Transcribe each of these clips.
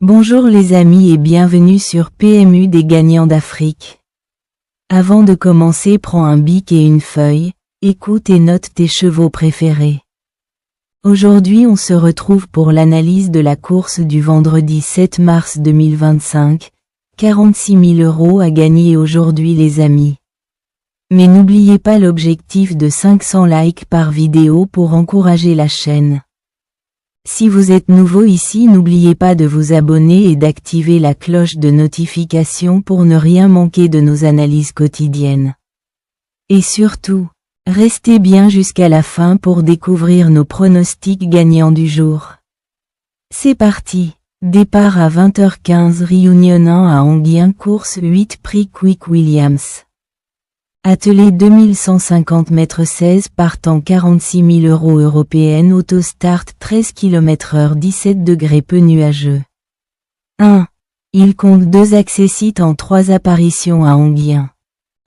Bonjour les amis et bienvenue sur PMU des gagnants d'Afrique. Avant de commencer, prends un bic et une feuille, écoute et note tes chevaux préférés. Aujourd'hui on se retrouve pour l'analyse de la course du vendredi 7 mars 2025, 46 000 € à gagner aujourd'hui les amis. Mais n'oubliez pas l'objectif de 500 likes par vidéo pour encourager la chaîne. Si vous êtes nouveau ici, n'oubliez pas de vous abonner et d'activer la cloche de notification pour ne rien manquer de nos analyses quotidiennes. Et surtout, restez bien jusqu'à la fin pour découvrir nos pronostics gagnants du jour. C'est parti, départ à 20h15 Réunion 1 à Anguien, course 8 prix Quick Williams. Attelé 2150 m 16 partant 46 000 € européenne, autostart 13 km/h 17 degrés peu nuageux. 1. Il compte 2 accessites en 3 apparitions à Anguien.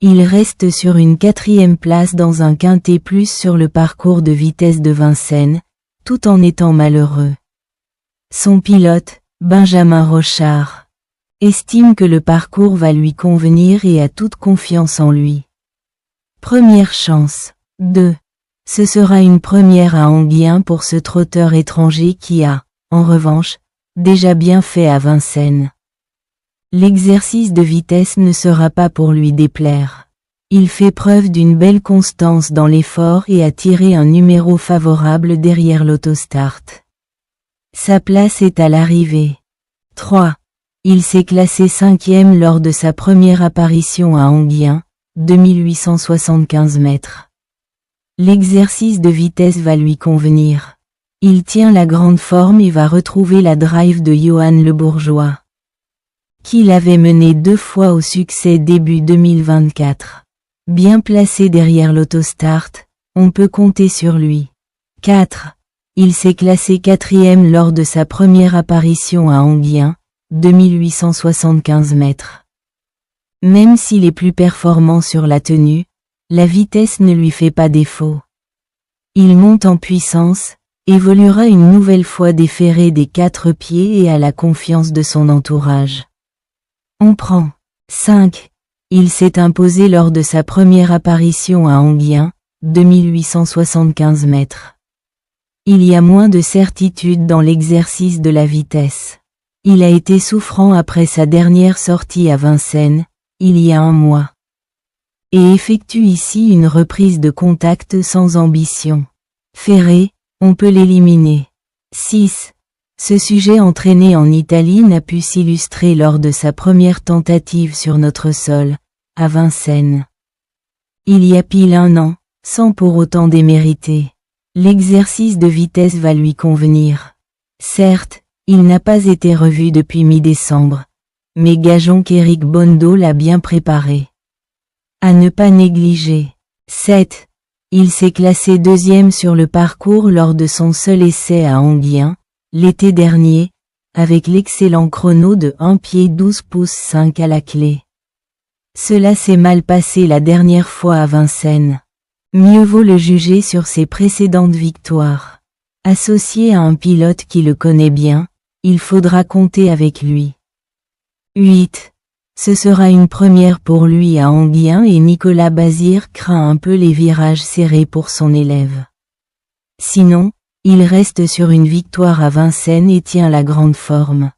Il reste sur une 4e place dans un quintet plus sur le parcours de vitesse de Vincennes, tout en étant malheureux. Son pilote, Benjamin Rochard, estime que le parcours va lui convenir et a toute confiance en lui. Première chance. 2. Ce sera une première à Anguien pour ce trotteur étranger qui a, en revanche, déjà bien fait à Vincennes. L'exercice de vitesse ne sera pas pour lui déplaire. Il fait preuve d'une belle constance dans l'effort et a tiré un numéro favorable derrière l'autostart. Sa place est à l'arrivée. 3. Il s'est classé 5e lors de sa première apparition à Anguien, 2875 mètres. L'exercice de vitesse va lui convenir. Il tient la grande forme et va retrouver la drive de Johan Le Bourgeois, qui l'avait mené 2 fois au succès début 2024. Bien placé derrière l'autostart, on peut compter sur lui. 4. Il s'est classé 4e lors de sa première apparition à Anguien, 2875 mètres. Même s'il est plus performant sur la tenue, la vitesse ne lui fait pas défaut. Il monte en puissance, évoluera une nouvelle fois déféré des 4 pieds et a la confiance de son entourage. On prend. 5. Il s'est imposé lors de sa première apparition à Anguien, 2875 mètres. Il y a moins de certitude dans l'exercice de la vitesse. Il a été souffrant après sa dernière sortie à Vincennes, il y a un mois, et effectue ici une reprise de contact sans ambition. Ferré, on peut l'éliminer. 6. Ce sujet entraîné en Italie n'a pu s'illustrer lors de sa première tentative sur notre sol, à Vincennes. Il y a pile 1 an, sans pour autant démériter. L'exercice de vitesse va lui convenir. Certes, il n'a pas été revu depuis mi-décembre, mais gageons qu'Eric Bondo l'a bien préparé. À ne pas négliger. 7. Il s'est classé 2e sur le parcours lors de son seul essai à Anguien, l'été dernier, avec l'excellent chrono de 1 pied 12 pouces 5 à la clé. Cela s'est mal passé la dernière fois à Vincennes. Mieux vaut le juger sur ses précédentes victoires. Associé à un pilote qui le connaît bien, il faudra compter avec lui. 8. Ce sera une première pour lui à Anguien et Nicolas Bazir craint un peu les virages serrés pour son élève. Sinon, il reste sur une victoire à Vincennes et tient la grande forme.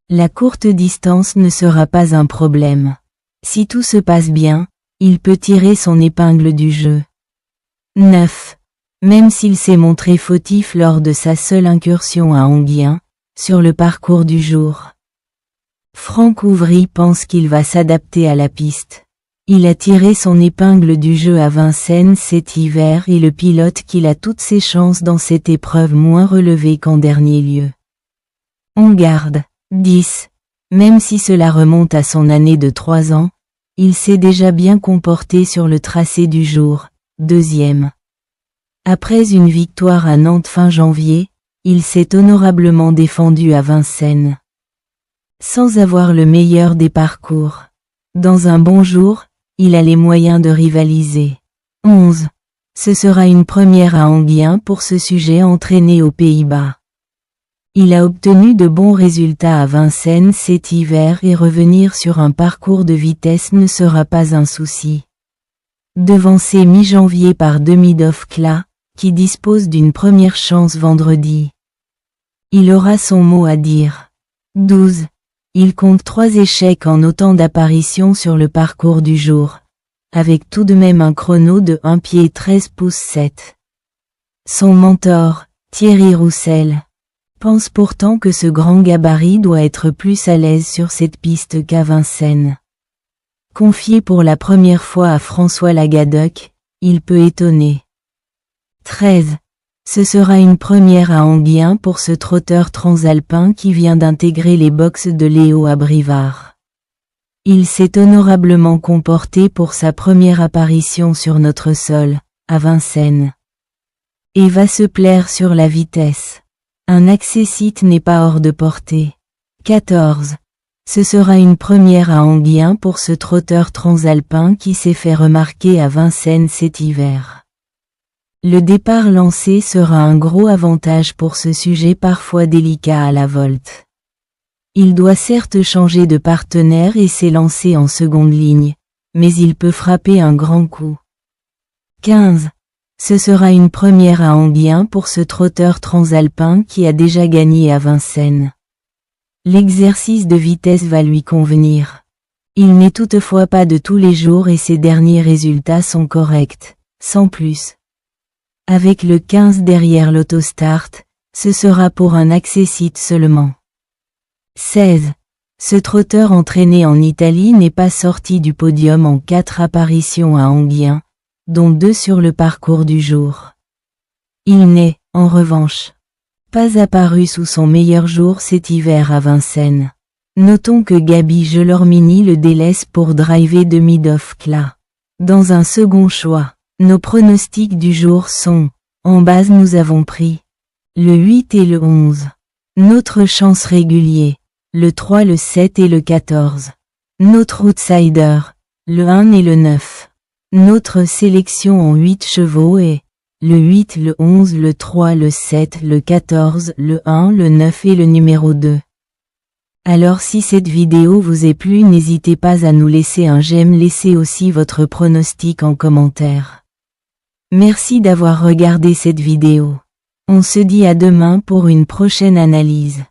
La courte distance ne sera pas un problème. Si tout se passe bien, il peut tirer son épingle du jeu. 9. Même s'il s'est montré fautif lors de sa seule incursion à Anguien, sur le parcours du jour, Franck Ouvry pense qu'il va s'adapter à la piste. Il a tiré son épingle du jeu à Vincennes cet hiver et le pilote qu'il a toutes ses chances dans cette épreuve moins relevée qu'en dernier lieu. On garde. 10. Même si cela remonte à son année de 3 ans, il s'est déjà bien comporté sur le tracé du jour, 2e. Après une victoire à Nantes fin janvier, il s'est honorablement défendu à Vincennes, sans avoir le meilleur des parcours. Dans un bon jour, il a les moyens de rivaliser. 11. Ce sera une première à Anguien pour ce sujet entraîné aux Pays-Bas. Il a obtenu de bons résultats à Vincennes cet hiver et revenir sur un parcours de vitesse ne sera pas un souci. Devancé mi-janvier par Demidov Kla, qui dispose d'une première chance vendredi. Il aura son mot à dire. 12. Il compte 3 échecs en autant d'apparitions sur le parcours du jour, avec tout de même un chrono de 1 pied 13 pouces 7. Son mentor, Thierry Roussel, pense pourtant que ce grand gabarit doit être plus à l'aise sur cette piste qu'à Vincennes. Confié pour la première fois à François Lagadoc, il peut étonner. 13. Ce sera une première à Enghien pour ce trotteur transalpin qui vient d'intégrer les boxes de Léo Abrivard. Il s'est honorablement comporté pour sa première apparition sur notre sol, à Vincennes. Et va se plaire sur la vitesse. Un accessite n'est pas hors de portée. 14. Ce sera une première à Enghien pour ce trotteur transalpin qui s'est fait remarquer à Vincennes cet hiver. Le départ lancé sera un gros avantage pour ce sujet parfois délicat à la volte. Il doit certes changer de partenaire et s'élancer en seconde ligne, mais il peut frapper un grand coup. 15. Ce sera une première à Enghien pour ce trotteur transalpin qui a déjà gagné à Vincennes. L'exercice de vitesse va lui convenir. Il n'est toutefois pas de tous les jours et ses derniers résultats sont corrects, sans plus. Avec le 15 derrière l'autostart, ce sera pour un accessite seulement. 16. Ce trotteur entraîné en Italie n'est pas sorti du podium en 4 apparitions à Enghien, dont 2 sur le parcours du jour. Il n'est, en revanche, pas apparu sous son meilleur jour cet hiver à Vincennes. Notons que Gabi Gelormini le délaisse pour driver Demidov Kla. Dans un second choix, nos pronostics du jour sont, en base nous avons pris le 8 et le 11. Notre chance régulier, le 3, le 7 et le 14. Notre outsider, le 1 et le 9. Notre sélection en 8 chevaux est le 8, le 11, le 3, le 7, le 14, le 1, le 9 et le numéro 2. Alors si cette vidéo vous est plu, n'hésitez pas à nous laisser un j'aime, laissez aussi votre pronostic en commentaire. Merci d'avoir regardé cette vidéo. On se dit à demain pour une prochaine analyse.